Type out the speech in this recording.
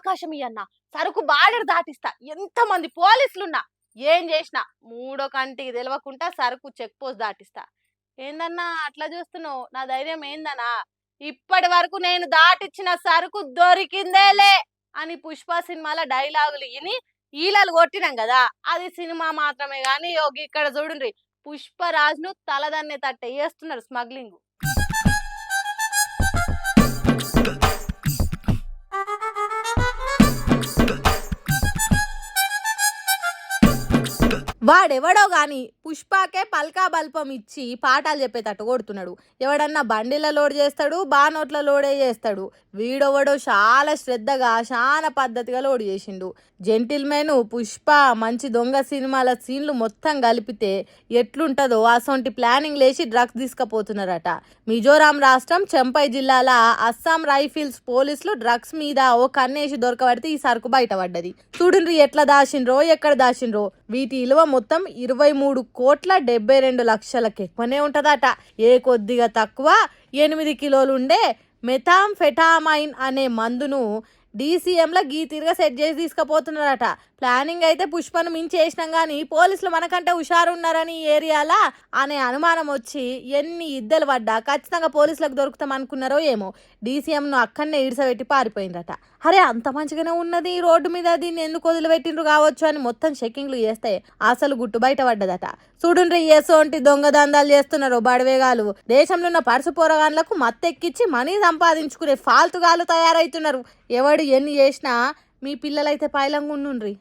అవకాశం ఇయ్యన్నా సరుకు బార్డర్ దాటిస్తా, ఎంతమంది పోలీసులున్నా ఏం చేసినా మూడో కంటికి తెలవకుండా సరుకు చెక్ పోస్ట్ దాటిస్తా. ఏందన్నా అట్లా చూస్తున్నావు? నా ధైర్యం ఏందన్నా? ఇప్పటి వరకు నేను దాటిచ్చిన సరుకు దొరికిందేలే అని పుష్ప సినిమాలో డైలాగులు విని ఈలలు కొట్టినాం కదా, అది సినిమా మాత్రమే గాని యోగి ఇక్కడ చూడుండ్రి, పుష్పరాజ్ను తలదన్నే తట్టే చేస్తున్నారు స్మగ్లింగ్. వాడెవడో గాని పుష్పకే పల్కా బల్పం ఇచ్చి పాఠాలు చెప్పేటట్టు కొడుతున్నాడు. ఎవడన్నా బండిలో లోడ్ చేస్తాడు, బానోట్ల లోడే చేస్తాడు. వీడెవడో చాలా శ్రద్ధగా చాలా పద్ధతిగా లోడ్ చేసిండు. జెంటిల్మెన్ పుష్ప మంచి దొంగ సినిమాల సీన్లు మొత్తం కలిపితే ఎట్లుంటుందో అసొంటి ప్లానింగ్ లేచి డ్రగ్స్ తీసుకుపోతున్నారట. మిజోరాం రాష్ట్రం చెంపై జిల్లాల అస్సాం రైఫిల్స్ పోలీసులు డ్రగ్స్ మీద ఓ కన్నేసి దొరకబడితే ఈ సరుకు బయటపడ్డది. చూడండి ఎట్లా దాచిండ్రో, ఎక్కడ దాచిండ్రో. వీటి విలువ మొత్తం 23,72,00,000 ఎక్కువనే ఉంటదట. ఏ కొద్దిగా తక్కువ 8 కిలోలు ఉండే మెథాంఫెటామైన్ అనే మందును డీసీఎంలో గీ తిరగ సెట్ చేసి తీసుకుపోతున్నారట. ప్లానింగ్ అయితే పుష్పను మించి వేసినాం కానీ పోలీసులు మనకంటే హుషారున్నారని ఈ ఏరియాలా అనే అనుమానం వచ్చి ఎన్ని ఇద్దలు పడ్డా ఖచ్చితంగా పోలీసులకు దొరుకుతాం అనుకున్నారో ఏమో, డీసీఎంను అక్కడనే ఇడిసబెట్టి పారిపోయిందట. అరే అంత మంచిగానే ఉన్నది ఈ రోడ్డు మీద, దీన్ని ఎందుకు వదిలిపెట్టిండ్రు కావచ్చు అని మొత్తం చెకింగ్లు చేస్తే అసలు గుట్టు బయట పడ్డదట. చూడుండ్రి ఎసోంటి దొంగ దందాలు చేస్తున్నారు బడవేగాలు. దేశంలో ఉన్న పరుసు పోరగాన్లకు మత్తెక్కిచ్చి మనీ సంపాదించుకునే ఫాల్తుగాలు తయారవుతున్నారు. ఎవడు ఎన్ని చేసినా మీ పిల్లలైతే పైలంగా ఉండుండ్రి.